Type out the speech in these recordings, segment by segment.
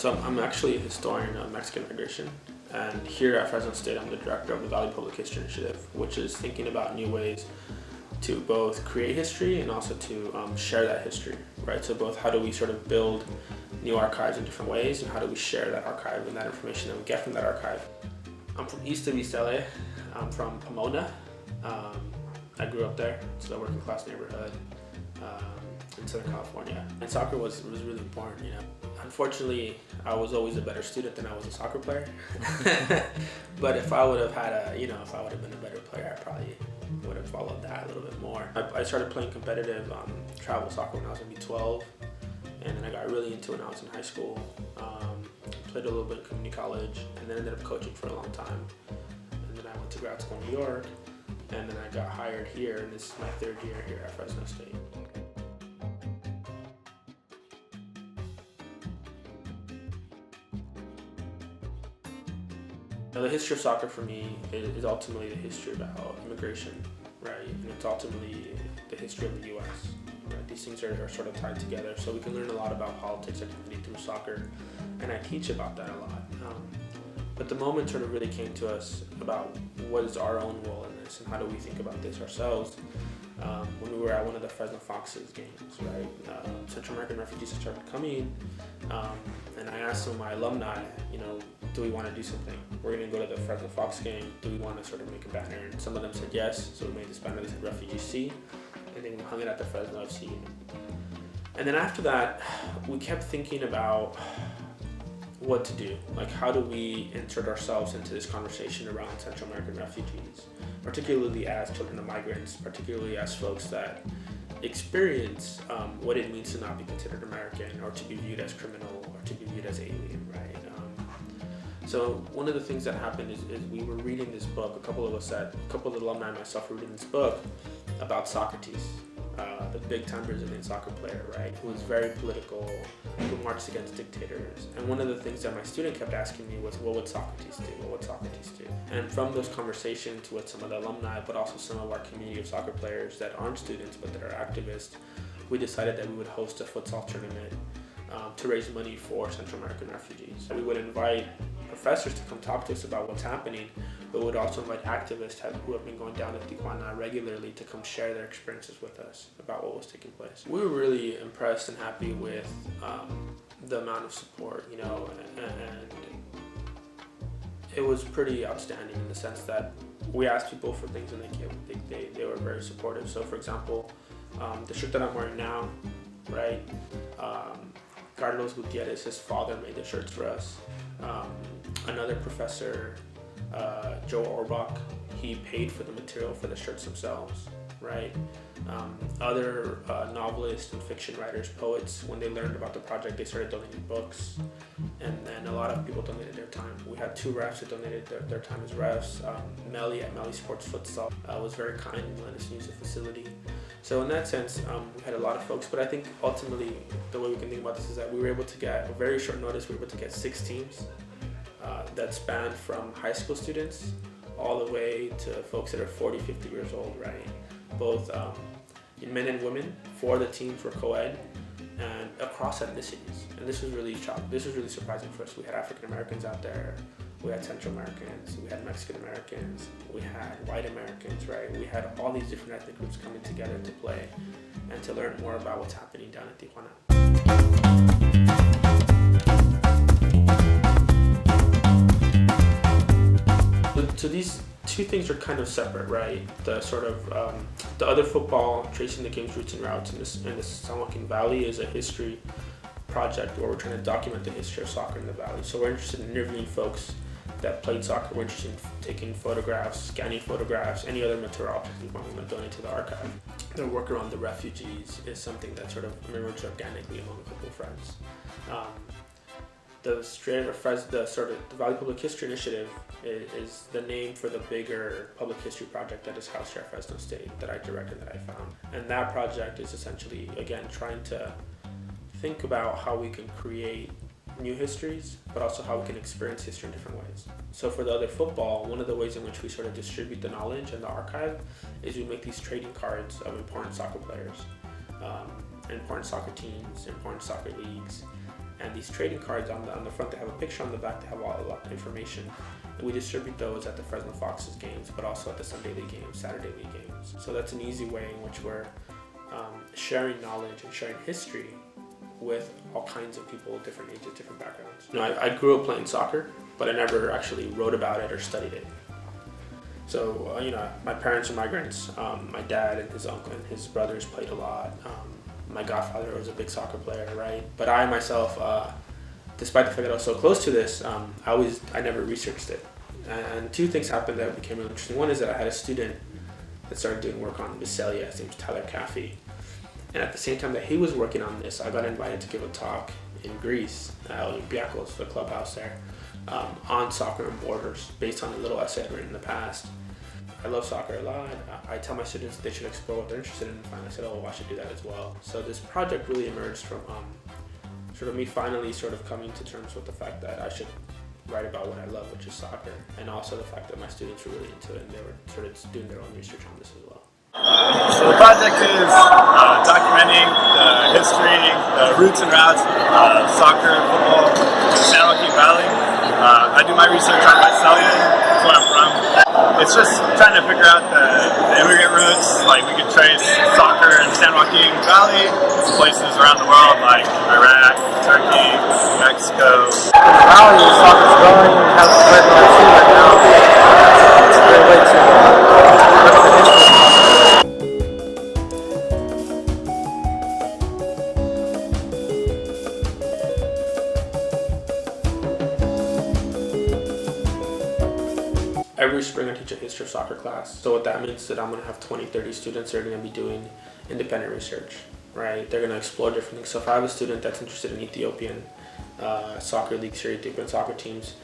So I'm actually a historian of Mexican migration, and here at Fresno State, I'm the director of the Valley Public History Initiative, which is thinking about new ways to both create history and also to share that history, right? So both how do we sort of build new archives in different ways, and how do we share that archive and that information that we get from that archive. I'm from east of East LA. I'm from Pomona. I grew up there. It's a working class neighborhood in Southern California. And soccer was really important, you know. Unfortunately, I was always a better student than I was a soccer player. But if I would have had if I would have been a better player, I probably would have followed that a little bit more. I started playing competitive travel soccer when I was maybe 12, and then I got really into it when I was in high school. Played a little bit of community college, and then ended up coaching for a long time. And then I went to grad school in New York, and then I got hired here, and this is my third year here at Fresno State. Now, the history of soccer for me is ultimately the history about immigration, right? And it's ultimately the history of the U.S. Right? These things are sort of tied together, so we can learn a lot about politics and community through soccer, and I teach about that a lot. But the moment sort of really came to us about what is our own role in this and how do we think about this ourselves when we were at one of the Fresno Foxes games, right? Central American refugees had started coming, and I asked some of my alumni, do we want to do something? We're going to go to the Fresno Fox game. Do we want to sort of make a banner? And some of them said yes, so we made this banner that said Refugee C, and then we hung it at the Fresno FC game. And then after that, we kept thinking about what to do. Like, how do we insert ourselves into this conversation around Central American refugees, particularly as children of migrants, particularly as folks that experience what it means to not be considered American, or to be viewed as criminal, or to be viewed as alien, right? So one of the things that happened is we were reading this book, a couple of the alumni and myself were reading this book about Socrates, the big-time Brazilian soccer player, right, who was very political, who marched against dictators. And one of the things that my student kept asking me was, what would Socrates do? What would Socrates do? And from those conversations with some of the alumni, but also some of our community of soccer players that aren't students but that are activists, we decided that we would host a futsal tournament to raise money for Central American refugees. We would invite professors to come talk to us about what's happening, but we would also invite activists who have been going down to Tijuana regularly to come share their experiences with us about what was taking place. We were really impressed and happy with the amount of support, and it was pretty outstanding in the sense that we asked people for things and they were very supportive. So for example, the shirt that I'm wearing now, right? Carlos Gutierrez, his father, made the shirts for us. Another professor, Joe Orbach, he paid for the material for the shirts themselves, right? Other novelists and fiction writers, poets, when they learned about the project, they started donating books, and then a lot of people donated their time. We had 2 refs who donated their time as refs. Melly at Melly Sports Futsal was very kind and let us use the facility. So in that sense, we had a lot of folks, but I think ultimately the way we can think about this is that we were able to get, a very short notice, we were able to get 6 teams that spanned from high school students all the way to folks that are 40, 50 years old, right? Both men and women. 4 of the teams were co-ed and across ethnicities. And this was really surprising for us. We had African Americans out there, we had Central Americans, we had Mexican Americans, we had white Americans, right? We had all these different ethnic groups coming together to play and to learn more about what's happening down in Tijuana. So these 2 things are kind of separate, right? The sort of the other football, tracing the game's roots and routes in the San Joaquin Valley, is a history project where we're trying to document the history of soccer in the valley. So we're interested in interviewing folks that played soccer. We're interested in taking photographs, scanning photographs, any other material objects we want to donate to the archive. The work around the refugees is something that sort of emerged organically among a couple of friends. The Valley Public History Initiative is the name for the bigger public history project that is housed here at Fresno State that I directed, that I found. And that project is essentially, again, trying to think about how we can create new histories, but also how we can experience history in different ways. So for the other football, one of the ways in which we sort of distribute the knowledge and the archive is we make these trading cards of important soccer players, important soccer teams, important soccer leagues, And these trading cards on the front, they have a picture, on the back they have a lot of information. And we distribute those at the Fresno Foxes games, but also at the Sunday League games, Saturday League games. So that's an easy way in which we're sharing knowledge and sharing history with all kinds of people, different ages, different backgrounds. I grew up playing soccer, but I never actually wrote about it or studied it. So, my parents are migrants. My dad and his uncle and his brothers played a lot. My godfather was a big soccer player, right? But I myself, despite the fact that I was so close to this, I never researched it. And two things happened that became really interesting. One is that I had a student that started doing work on Visalia. His name was Tyler Caffey. And at the same time that he was working on this, I got invited to give a talk in Greece at Olympiakos, the clubhouse there, on soccer and borders, based on a little essay I'd written in the past. I love soccer a lot. I tell my students they should explore what they're interested in, and I said, I should do that as well. So this project really emerged from sort of me finally sort of coming to terms with the fact that I should write about what I love, which is soccer, and also the fact that my students were really into it and they were sort of doing their own research on this as well. So the project is documenting the history, the roots and routes of soccer, football, in the San Joaquin Valley. I do my research on Visalia, that's where I'm from. It's just trying to figure out the immigrant roots, like we could trace soccer in San Joaquin Valley to places around the world like Iraq, Turkey, Mexico. In the valley, soccer's growing, we have the Fresno State right now. It's a great way to look at the history. Every spring I teach a history of soccer class. So what that means is that I'm going to have 20, 30 students that are going to be doing independent research, right? They're going to explore different things. So if I have a student that's interested in Ethiopian soccer leagues or Ethiopian soccer teams,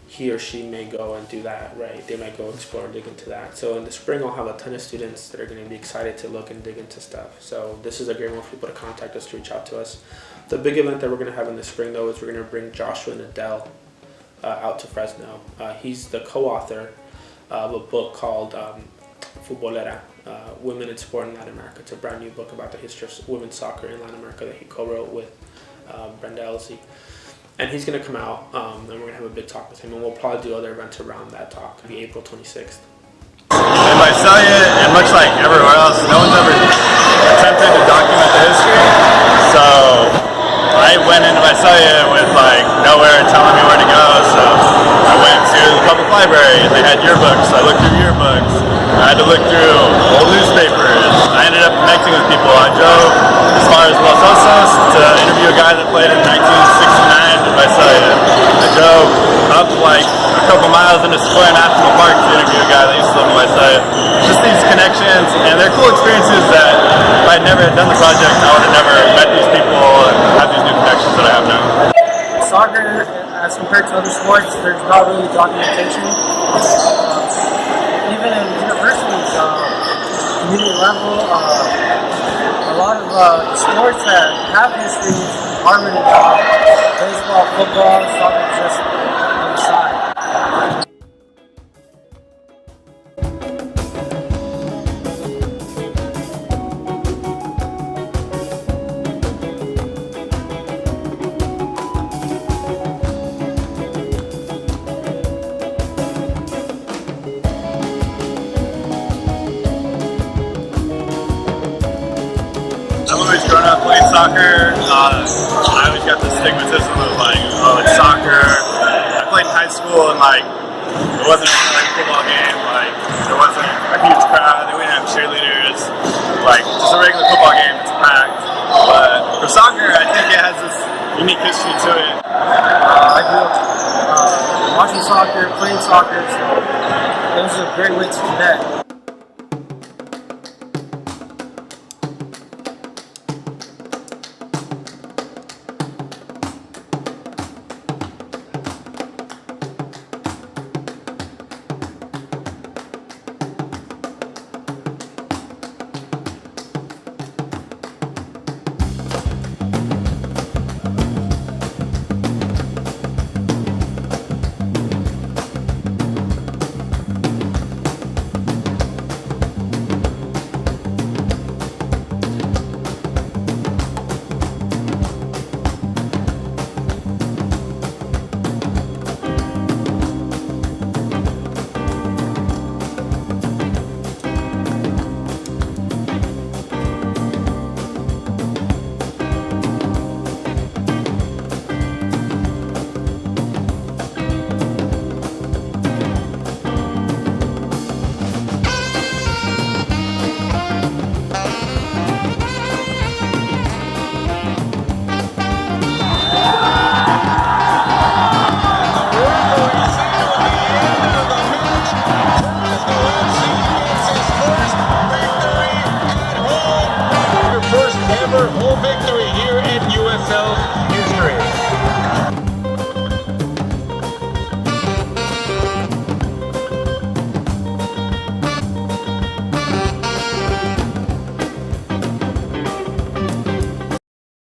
he or she may go and do that, right? They might go explore and dig into that. So in the spring, I'll have a ton of students that are going to be excited to look and dig into stuff. So this is a great one for people to contact us, to reach out to us. The big event that we're going to have in the spring, though, is we're going to bring Joshua and Adele out to Fresno. He's the co-author of a book called Futbolera, Women in Sport in Latin America. It's a brand new book about the history of women's soccer in Latin America that he co-wrote with Brenda Elsie. And he's going to come out, and we're going to have a big talk with him, and we'll probably do other events around that talk. It'll be April 26th. In Visalia, and much like everywhere else, no one's ever attempted to document the history. So I went into Visalia with nowhere telling me where to go. So I went to the public library, and they had yearbooks. So I looked through yearbooks. I had to look through old newspapers. I ended up connecting with people. I drove as far as Los Osos to interview a guy that played in 1969 in Visalia. I drove up a couple miles into Sequoia National Park to interview a guy that used to live in Visalia. Just these connections, and they're cool experiences that if I had never done the project, I would have never met these people and had these new connections that I have now. Soccer, as compared to other sports, there's not really documentation. Even in universities, community level, a lot of sports that have histories are written down. Baseball, football, soccer, just on the side. I've always grown up playing soccer. I always got the stigmatism of it's soccer. I played in high school and it wasn't a football game. There wasn't a huge crowd. We didn't have cheerleaders. Just a regular football game. It's packed. But for soccer, I think it has this unique history to it. I grew up watching soccer, playing soccer, so it was a great way to connect. cover, whole victory.